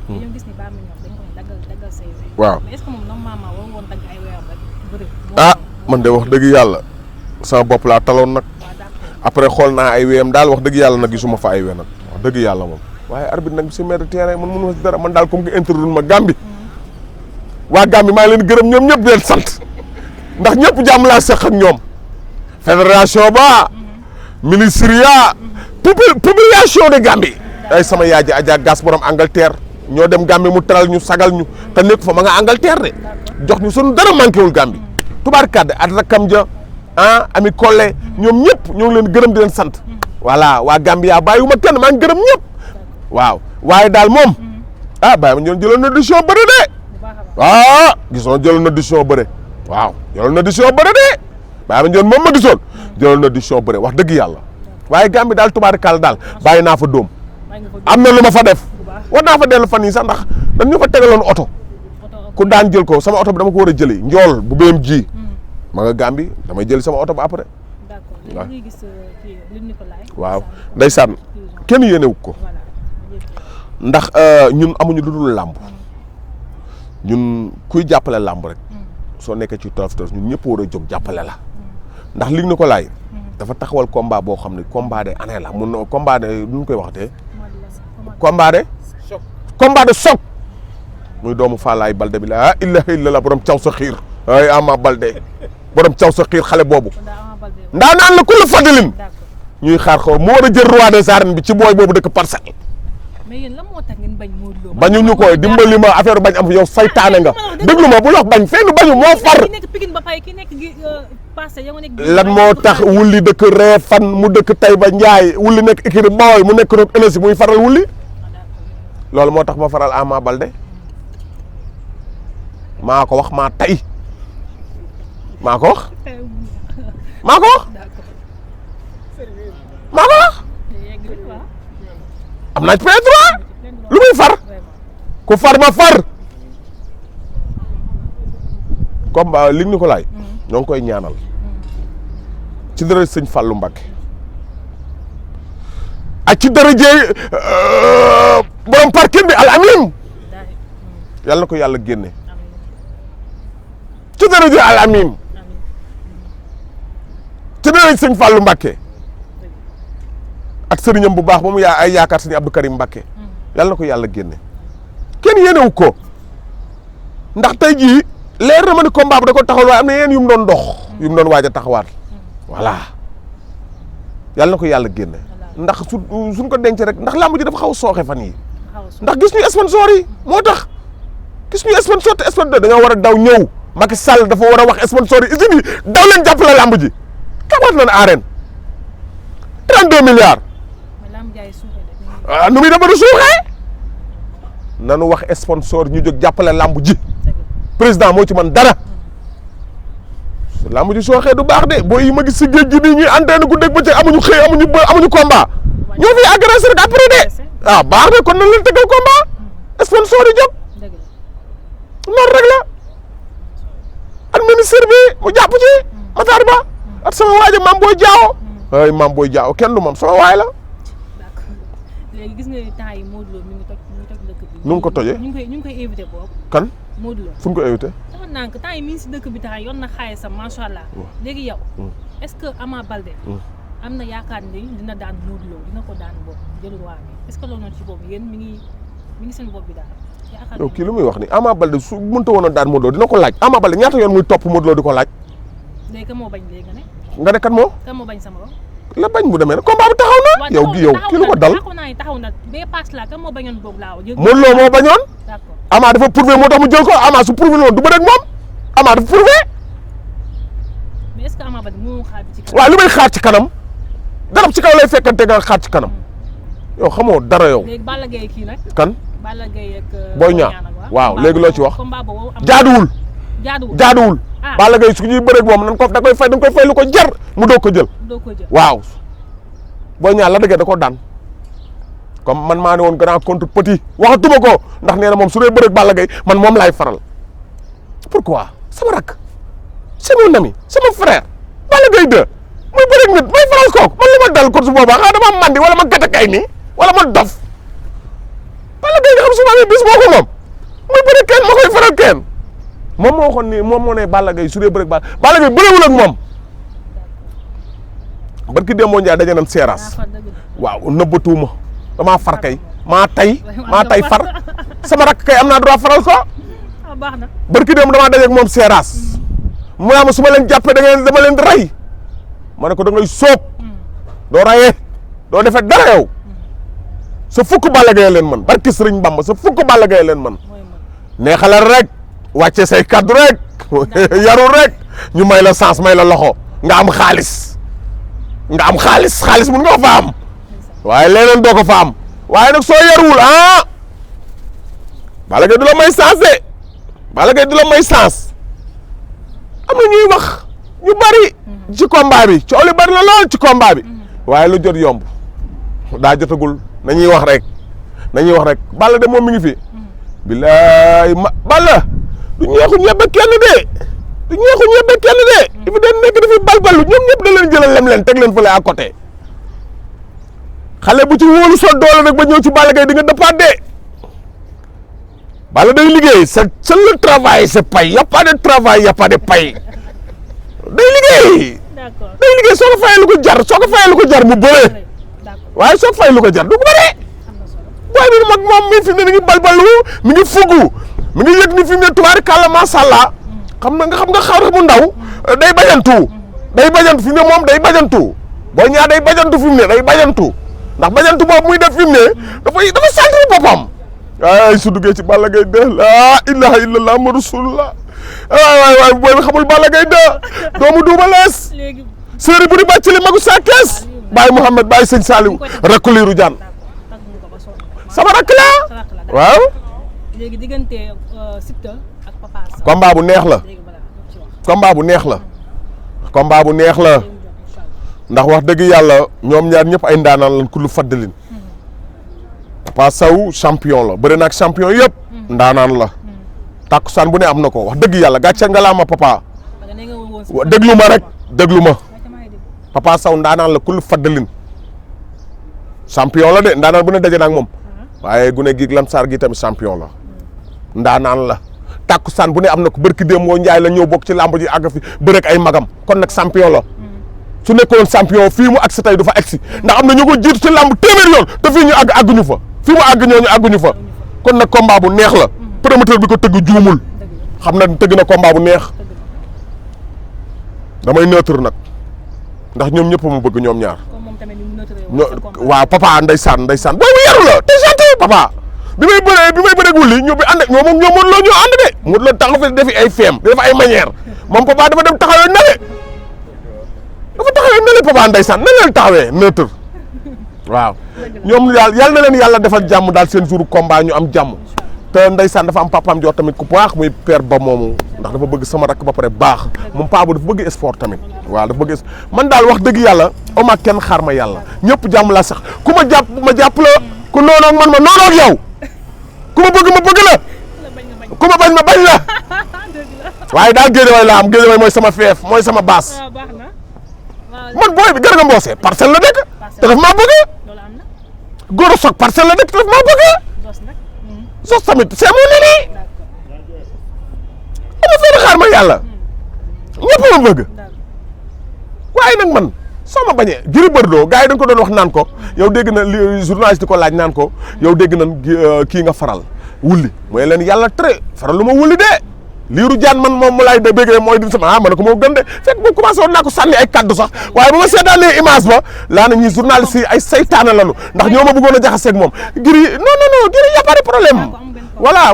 dañoo gis ni Baye Mandione dañ ko daggal say wéy. waaw mais est-ce que moom normalement war woon dagg ay wéyam rek bëri. man de wax dëgg yàlla sama bopp laa taloon nag. après xool naa ay wéyam daal wax dëgg yàlla nag gisuma fa ay wéy nag wax dëgg yàlla moom. waaye arbitre nag si maître terrain man mënu ma si dara man daal comme que introduire ma Gambie. waa Gambie maa ngi leen gërëm ñoom ñëpp di leen sant ndax ñëpp jàmm laa seq ak ñoom. fédération ba. ministria. population de Gambie. ay sama yaay ji Adja Gas borom Angleterre ñoo dem Gambie mu teral ñu sagal ñu te nekk fa ma nga Angleterre de jox ñu sunu dara manqué wul Gambie. tubaarkàdde at rakam ja ami Collé ñoom ñëpp ñoo ngi leen gërëm di leen sant. voilà waa Gambia bàyyiwuma kenn maa ngi gërëm ñëpp. waaw waaye daal moom. Baye Mandione jëloon na décision bëre de. gisoon jëloon na décision bëre. waaw jëloon na décision bëre de. Baye Mandione moom ma gisoon jëloon na décision bëre wax dëgg yàlla. waaye Gambie daal tubaarkàlla daal bàyyi naa fa dóom. am na lu ma fa def. war naa fa dellu fan yii sax ndax dañ ñu fa tegaloon oto. ku daan jël ko sama oto bi dama ko war a jëli njool bu beem ji. ma nga Gambie damay jëli sama oto ba après. d'accord léegi gis Luc Nicolaï. waaw ndeysaan kenn yéenewu ko. ndax ñun amuñu lu dul làmb. ñun kuy jàppale làmb rek. soo nekkee ci tolof tolof ñun ñëpp war a jóg jàppale la. ndax Luc Nicolaï dafa taxawal combat boo xam ne combat de année la mun na combat de nu ñu koy waxatee. combat de choc. muy doomu Fallaye Balde bi la ilaha illallah borom caw sa xiir ay Ama Balde borom caw sa xiir xale boobu. ndaa naan la ku la fadilin ñuy xaar xaw mu war a jël roi des arènes bi ci booy boobu dëkk Parcelles. mais yéen lan moo tax ngeen bañ Modou Lo. bañu ñu koy dimbali ma affaire bañ am fi yow saytaane nga déglu ma bu la wax bañ fenn bañu moo far. ki nekk Pikine ba pay ki nekk passé yow nekk. lan moo tax wulli dëkk Réfane mu dëkk Taïba Ndiaye wulli nekk écurie Bawol mu nekk Rock Énergie muy faral wulli loolu moo tax ma faral Ama Balde maa ko wax maa tay maa ko wax maa ko wax maa ko wax am naa ci droit lu muy far ku far ma far comme Luc Nicolaï ñoo ngi koy ñaanal ci dara sëñ Fallou Mbacké ak ci dara jee borom parking bi al amin yàlla na ko yàlla génne ci dara jee al amin ci dara sëñ Fallou Mbacké ak sëriñam bu baax ba mu ay yaakaar sëñ Abdou Karim Mbacké yàlla na ko yàlla génne kenn yéenewu ko ndax tey jii leer na ma ni combat bi da ko taxawal waaye am na yeneen yu mu doon dox yu mu doon waaj a taxawaat voilà yàlla na ko yàlla génne ndax suñ ko denc rek ndax làmb ji dafa xaw a sooxe fan yi ndax gis ñu sponsor yi moo tax gis ñu sponsor te sponsor dañoo war a daw ñëw Macky Sall dafa war a wax sponsor yi usines yi daw leen jàppale làmb ji taxawaat nañ arène 32 milliards nu muy def ba du suuxee nanu wax sponsor ñu jóg jàppale làmb ji président moo ci man dara làmb ji sooxee du baax de booy yi ma gis si géej gi nii ñuy entraîné ku dégg ba ci amuñu xëy amuñu combat ñoo fi agressé rek après de baax na kon nañ leen tëggal combat sponsor yi jóg noonu rek la ak ministre bi mu jàpp ci Matar Ba ak sama waaja Mame Boye Diao ay Mame Boye Diao kenn du moom sama waay la. léegi gis nga temps yi Modou Lo mi ngi toj dëkk bi. nu mu ko tojee ñu ngi koy invité boobu. kan Modou Lo fu ñu ko invité. dafa nànk temps yi mi ngi si dëkk bi temps yoon na xaalisam macha allah. léegi yow. est-ce que Ama Balde. am na yaakaar ni dina daan Modou Lo dina ko daan boobu jël waa bi est-ce que loolu noonu ci boobu yéen mi ngi seen bopp bi daal. yaakaar yow kii lu muy wax ni Ama Balde su mënta woon a daan Modou Lo dina ko laaj Ama Balde ñaata yoon muy topp Modou Lo di ko laaj. léegi kan moo bañ léegi nga ne. nga ne kan moo. kan moo bañ sama bopp. la bañ bu demee nag combat bi taxaw na. yow kii lu ko dal taxaw na bee paas la kan moo bañoon boog laaw. Modou Lo moo bañoon. d'accord Ama dafa prouvé moo tax mu jël ko Ama su prouvé woon du bëre ak moom Ama dafa prouvé. mais est-ce que Ama Balde moo xaar ci kanam. waaw li may xaar ci kanam darab ci kaw lay fekkante nga xaar ci kanam yow xamoo dara yow. léegi Balla Gaye kii nag. kan Balla Gaye ak. Boy Niang waaw léegi loo ci wax. combat boobu am jaaduwul. Balla Gaye su ñuy bëreeg moom da koy fay lu ko jar mu doog ko jël. waaw Boy Niang la dëggee da ko daan comme man maa ne woon grand contre petit waxatuma ko ndax nee na moom su dee bëreeg Balla Gaye man moom laay faral pourquoi sama rak c'est mon ami sama frère Balla Gaye 2 muy bëreeg nit may faral kooku man li ma dal course booba xanaa dama mandi wala ma gatakay nii wala ma dof Balla Balla Gaye nga xam su ma amee bis moo ko moom muy bëre kenn ma koy faral kenn moom moo waxoon ni moom moo ne Balla Gaye su dee bëre Balla Gaye bëriwul ak moom barki Demba Ndiaye daje nañ seeraas waaw nëbbatuuma damaa far kay maa tay far sama rakk kay am naa droit faral ko baax na barki Demba damaa daje ak moom seeraas mu naa ma su ma leen jàppee dama leen di rey ma ne ko da ngay sóob doo rayee doo defee dara yow sa fukk Balla Gaye leen man barki Sëriñ Bamba sa fukk Balla Gaye leen man neexalal rek wàcce say kaddu rek yarul rek ñu may la sens may la loxo nga am xaalis mun nga ko fa am waaye leneen doo ko fa am waaye nag soo yaruwul Balla Gaye du la may sens de Balla Gaye du la may sens am na ñuy wax ñu bari ci combat bi coow li bari na lool ci combat bi waaye lu jot yomb daa jotagul nañuy wax rek Balla de moom mi ngi fi billaay Balla du ñeexu ñebe kenn de fi den nekk dafi balbalu ñoom ñëpp da leen jëlal lem leen teg leen fële à côté xale bu ci wóolu sa doole nag ba ñëw ci Balla Gaye di nga dëppaat de Balla day liggéey c'est le travail c'est paye y a pas de travail y a pas de paye day liggéey soo ko fayee lu ko jar mu bëree waaye soo ko fayee lu ko jar du bëree booy bi mag moom mi fi mu ne mi ngi balbalu mi ngi fugu mi ngi yëg ni fi mu ne tubaari kàlla macha allah xam nga xar bu ndaw day bajantu fi mu ne moom day bajantu Boy Niang day bajantu fi mu ne day bajantu ndax bajantu boobu muy def fi mu ne dafa sentir boppam ay su duggee ci Balla Gaye 2 laa ilaha illallah ma rasulullah waay booy bi xamul Balla Gaye 2 doomu Double Less séeri bu di bàcc li magu sa kees Baye Mouhamed Baye Sëñ Saliou rakku Liiru Jaan sama rakk la waaw léegi diggante Siteu ak Papa Sow combat bu neex la ndax wax dëgg yàlla ñoom ñaar ñëpp ay ndaanaan lañ ku lu faddalin Papa Sow champion la bëri na ak champion yëpp ndaanaan la tàkkusaan bu ne am na ko wax dëgg yàlla gàcce nga laa ma papa déglu ma Papa Sow ndaanaan la ku lu faddalin champion la de ndaanaan bu ne daje na ak moom waaye gune gi Lansar gi tamit champion la ndaanaan la tàkkusaan bu ne am na ko barki démb moo Njaay la ñëw bokk ci làmb ji àgg fi bërek ay magam kon nag champion la su nekkoon champion fii mu agsi tey du fa agsi ndax am na ñu ko jiitu ci làmb téeméer yoon te fii ñu àgguñu fa fii mu àgg ñooñu àgguñu fa kon nag combat bu neex la promoteur bi ko tëgg juumul xam na tëgg na combat bu neex damay neutre nag ndax ñoom ñëpp ma bëgg ñoom ñaar waaw papa ndeysaan boobu yaru la te gentil papa bi may bëree wulli ñu bi ànd ak ñoom Modou Lo ñoo ànd de Modou Lo taxaw fi defi ay feem def ay manière moom papa dafa dem taxawee nale papa ndeysaan na leen taxawee neutre waaw ñoom daal yal na leen yàlla defal jàmm daal seen jour combat ñu am jàmm te ndeysaan dafa am papaam jox tamit ku baax muy père ba moomu ndax dafa bëgg sama rakk ba pare baax moom paa bu dafa bëgg sport tamit waaw dafa bëgg man daal wax dëgg yàlla oma kenn xaar ma yàlla ñëpp jàmm laa sax ku ma jàpp la ku noonoog man ma noonoog yow ku ma bëgg la ku ma bañ ma bañ la waaye daal Géejawaay laa am Géejawaay mooy sama feef mooy sama baas man booy bi Garga Mbossé parcelle la dëkk te daf maa bëgg Goro Sock parcelle la dëkk te daf maa bëgg sos tamit c'est mon ami ama fenn xaar ma yàlla ñëpp ma bëgg waaye nag man soo ma bañee Gris Bordeaux gars yi dañ ko doon wax naan ko yow dégg na li journaliste ko laaj naan ko yow dégg na kii nga faral wulli mooy leen yàlla très faral lu ma wulli de Liiru Jaan man moom mu laay de bëggee mooy di sama ma ne ko moo gën de fekk bu commencé woon naa ko sànni ay kaddu sax waaye ba ma seetaanee image ba laa na ñuy journaliste yi ay saytaane lañu ndax ñoo ma bëggoon a jaxaseeg moom Gris non Gris y a pas de problème voilà